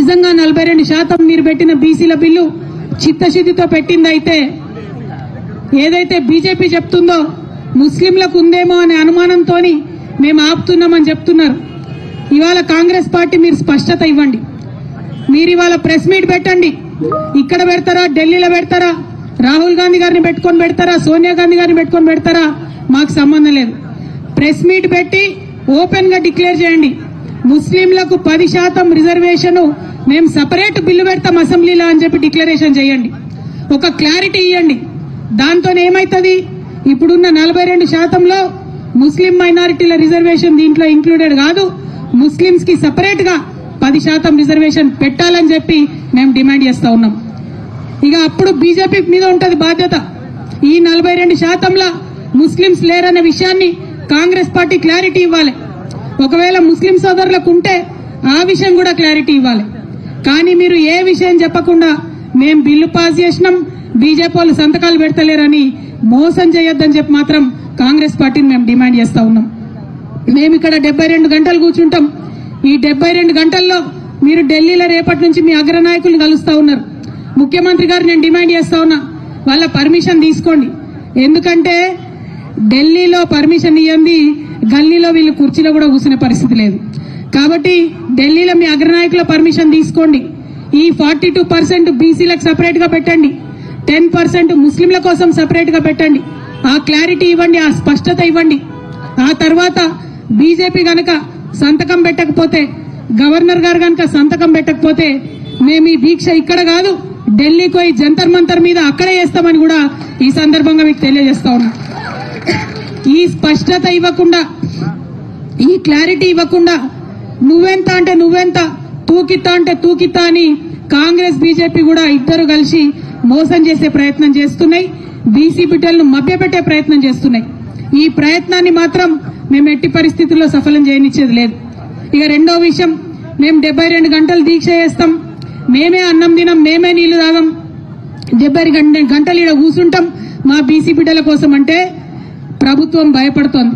నిజంగా 42% మీరు పెట్టిన బీసీల బిల్లు చిత్తశుద్ధితో పెట్టిందైతే ఏదైతే బీజేపీ చెప్తుందో ముస్లింలకు ఉందేమో అనే అనుమానంతో మేము ఆపుతున్నామని చెప్తున్నారు. ఇవాళ కాంగ్రెస్ పార్టీ మీరు స్పష్టత ఇవ్వండి. మీరు ఇవాళ ప్రెస్ మీట్ పెట్టండి. ఇక్కడ పెడతారా, ఢిల్లీలో పెడతారా, రాహుల్ గాంధీ గారిని పెట్టుకొని పెడతారా, సోనియా గాంధీ గారిని పెట్టుకొని పెడతారా, మాకు సంబంధం లేదు. ప్రెస్ మీట్ పెట్టి ఓపెన్ గా డిక్లేర్ చేయండి. ముస్లింలకు 10% రిజర్వేషన్ మేము సపరేట్ బిల్లు పెడతాం అసెంబ్లీలో అని చెప్పి డిక్లరేషన్ చేయండి. ఒక క్లారిటీ ఇవ్వండి. దాంతో ఏమైతుంది, ఇప్పుడున్న 42%లో ముస్లిం మైనారిటీల రిజర్వేషన్ దీంట్లో ఇంక్లూడెడ్ కాదు. ముస్లింస్ కి సపరేట్ గా 10% రిజర్వేషన్ పెట్టాలని చెప్పి మేము డిమాండ్ చేస్తా ఉన్నాం. ఇక అప్పుడు బీజేపీ మీద ఉంటది బాధ్యత. ఈ 42%లో ముస్లింస్ లేరనే విషయాన్ని కాంగ్రెస్ పార్టీ క్లారిటీ ఇవ్వాలి. ఒకవేళ ముస్లిం సోదరులకు ఉంటే ఆ విషయం కూడా క్లారిటీ ఇవ్వాలి. కానీ మీరు ఏ విషయం చెప్పకుండా మేము బిల్లు పాస్ చేసినాం, బీజేపీ వాళ్ళు సంతకాలు పెడతలేరని మోసం చేయొద్దని చెప్పి మాత్రం కాంగ్రెస్ పార్టీని మేము డిమాండ్ చేస్తా ఉన్నాం. మేము ఇక్కడ 72 గంటలు కూర్చుంటాం. ఈ 72 గంటల్లో మీరు ఢిల్లీలో రేపటి నుంచి మీ అగ్రనాయకులు కలుస్తా ఉన్నారు. ముఖ్యమంత్రి గారు నేను డిమాండ్ చేస్తా ఉన్నా, వాళ్ళ పర్మిషన్ తీసుకోండి. ఎందుకంటే ఢిల్లీలో పర్మిషన్ ఇవ్వండి, గల్లీలో వీళ్ళు కుర్చీలో కూడా కూర్చునే పరిస్థితి లేదు. కాబట్టి ఢిల్లీలో మీ అగ్రనాయకుల పర్మిషన్ తీసుకోండి. ఈ 42% బీసీలకు సపరేట్ గా పెట్టండి, 10% ముస్లింల కోసం సపరేట్ గా పెట్టండి. ఆ క్లారిటీ ఇవ్వండి, ఆ స్పష్టత ఇవ్వండి. ఆ తర్వాత బీజేపీ గనక సంతకం పెట్టకపోతే, గవర్నర్ గారు గనక సంతకం పెట్టకపోతే మేము ఈ దీక్ష ఇక్కడ కాదు ఢిల్లీకి పోయి జంతర్ మంతర్ మీద అక్కడే చేస్తామని కూడా ఈ సందర్భంగా మీకు తెలియజేస్తా ఉన్నా. ఈ స్పష్టత ఇవ్వకుండా, ఈ క్లారిటీ ఇవ్వకుండా నువ్వెంత అంటే నువ్వెంత, తూకిత్తా అంటే తూకిత్తా అని కాంగ్రెస్ బీజేపీ కూడా ఇద్దరు కలిసి మోసం చేసే ప్రయత్నం చేస్తున్నాయి. బీసీ బిడ్డలను మభ్యపెట్టే ప్రయత్నం చేస్తున్నాయి. ఈ ప్రయత్నాన్ని మాత్రం మేము ఎట్టి పరిస్థితుల్లో సఫలం చేయనిచ్చేది లేదు. ఇక రెండో విషయం, మేము 72 గంటలు దీక్ష చేస్తాం, మేమే అన్నం తినం, మేమే నీళ్లు తాగం, 72 గంటలు ఇక్కడ కూర్చుంటాం మా బీసీ బిడ్డల కోసం అంటే ప్రభుత్వం భయపడుతోంది,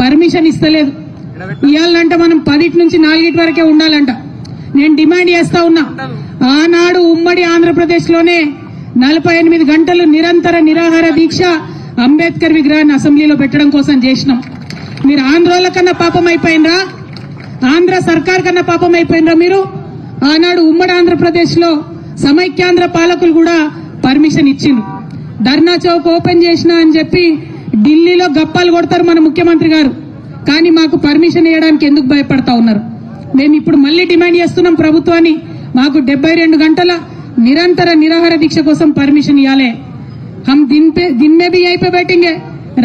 పర్మిషన్ ఇస్తలేదు. ఇవ్వాలంటే మనం 10 నుంచి 4 వరకే ఉండాలంట. నేను డిమాండ్ చేస్తా ఉన్నా, ఆనాడు ఉమ్మడి ఆంధ్రప్రదేశ్ లోనే 48 గంటలు నిరంతర నిరాహార దీక్ష అంబేద్కర్ విగ్రహాన్ని అసెంబ్లీలో పెట్టడం కోసం చేసినాం. మీరు ఆంధ్రోల కన్నా పాపం అయిపోయినరా, ఆంధ్ర సర్కార్ కన్నా పాపం అయిపోయినరా మీరు? ఆనాడు ఉమ్మడి ఆంధ్రప్రదేశ్ లో సమైక్యాంధ్ర పాలకులు కూడా పర్మిషన్ ఇచ్చిండ్రు. ధర్నా చౌక్ ఓపెన్ చేసినా అని చెప్పి ఢిల్లీలో గప్పాలు కొడతారు మన ముఖ్యమంత్రి గారు. కానీ మాకు పర్మిషన్ ఇవ్వడానికి ఎందుకు భయపడతా ఉన్నారు? మేము ఇప్పుడు మళ్లీ డిమాండ్ చేస్తున్నాం ప్రభుత్వాన్ని, మాకు 72 గంటల నిరంతర నిరాహార దీక్ష కోసం పర్మిషన్ ఇవ్వాలి. हम दिन में भी यहीं पे बैठेंगे,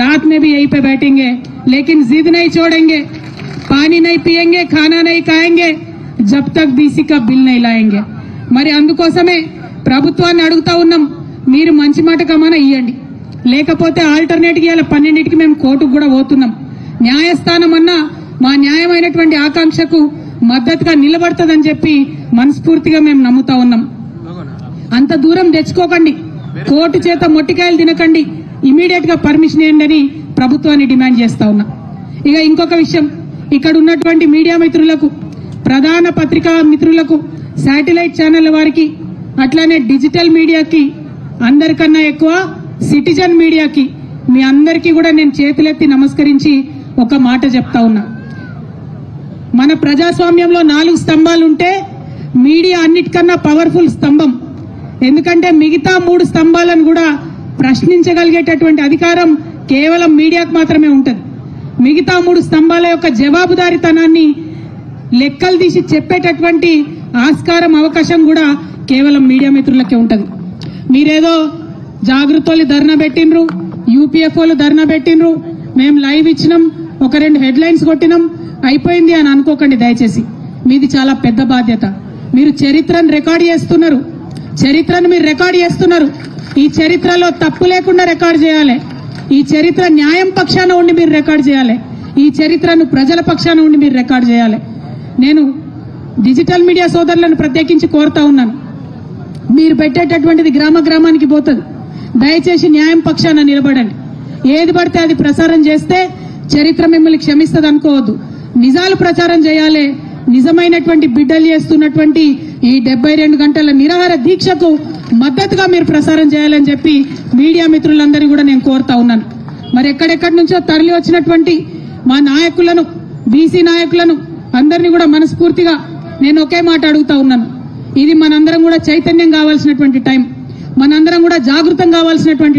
रात में भी यहीं पे बैठेंगे, लेकिन जिद नहीं छोड़ेंगे, पानी नहीं पिएंगे, खाना नहीं खाएंगे जब तक बीसी का बिल नहीं लाएंगे. మరి అందుకోసమే ప్రభుత్వాన్ని అడుగుతా ఉన్నాం, మీరు మంచి మాట కమాన ఇవ్వండి, లేకపోతే ఆల్టర్నేట్ ఇవాళ 12కి మేము కోర్టుకు కూడా పోతున్నాం. న్యాయస్థానం అన్నా మా న్యాయమైనటువంటి ఆకాంక్షకు మద్దతుగా నిలబడతాదని చెప్పి మనస్ఫూర్తిగా మేము నమ్ముతా ఉన్నాం. అంత దూరం తెచ్చుకోకండి, కోర్టు చేత మొట్టికాయలు తినకండి, ఇమీడియట్ గా పర్మిషన్ ఇవ్వండి అని ప్రభుత్వాన్ని డిమాండ్ చేస్తా ఉన్నా. ఇక ఇంకొక విషయం, ఇక్కడ ఉన్నటువంటి మీడియా మిత్రులకు, ప్రధాన పత్రికా మిత్రులకు, శాటిలైట్ ఛానల్ వారికి, అట్లానే డిజిటల్ మీడియాకి, అందరికన్నా ఎక్కువ సిటిజన్ మీడియాకి, మీ అందరికీ కూడా నేను చేతులెత్తి నమస్కరించి ఒక మాట చెప్తా ఉన్నా. మన ప్రజాస్వామ్యంలో 4 స్తంభాలుంటే మీడియా అన్నిటికన్నా పవర్ఫుల్ స్తంభం. ఎందుకంటే మిగతా 3 స్తంభాలను కూడా ప్రశ్నించగలిగేటటువంటి అధికారం కేవలం మీడియాకు మాత్రమే ఉంటుంది. మిగతా 3 స్తంభాల యొక్క జవాబుదారీతనాన్ని లెక్కలు తీసి చెప్పేటటువంటి ఆస్కారం, అవకాశం కూడా కేవలం మీడియా మిత్రులకే ఉంటుంది. మీరేదో జాగృతోళ్ళు ధర్నా పెట్టినరు, యూపీఎఫ్ఓలు ధర్నా పెట్టినరు, మేము లైవ్ ఇచ్చినాం, ఒక 2 హెడ్లైన్స్ కొట్టినాం, అయిపోయింది అని అనుకోకండి దయచేసి. మీది చాలా పెద్ద బాధ్యత. మీరు చరిత్రను రికార్డ్ చేస్తున్నారు, చరిత్రను మీరు రికార్డ్ చేస్తున్నారు. ఈ చరిత్రలో తప్పు లేకుండా రికార్డ్ చేయాలి. ఈ చరిత్ర న్యాయం పక్షాన ఉండి మీరు రికార్డ్ చేయాలి. ఈ చరిత్రను ప్రజల పక్షాన ఉండి మీరు రికార్డ్ చేయాలి. నేను డిజిటల్ మీడియా సోదరులను ప్రత్యేకించి కోరుతా ఉన్నాను, మీరు పెట్టేటటువంటిది గ్రామానికి పోతుంది, దయచేసి న్యాయం పక్షాన నిలబడండి. ఏది పడితే అది ప్రసారం చేస్తే చరిత్ర మిమ్మల్ని క్షమిస్తుంది అనుకోవద్దు. నిజాలు ప్రచారం చేయాలి, నిజమైనటువంటి బిడ్డలు చేస్తున్నటువంటి ఈ 72 గంటల నిరాహార దీక్షకు మద్దతుగా మీరు ప్రసారం చేయాలని చెప్పి మీడియా మిత్రులందరినీ కూడా నేను కోరుతా ఉన్నాను. మరి ఎక్కడెక్కడి నుంచో తరలి వచ్చినటువంటి మా నాయకులను, బీసీ నాయకులను అందరినీ కూడా మనస్ఫూర్తిగా నేను ఒకే మాట అడుగుతా ఉన్నాను. ఇది మనందరం కూడా చైతన్యం కావాల్సినటువంటి టైం, మనందరం కూడా జాగృతం కావాల్సినటువంటి టైం.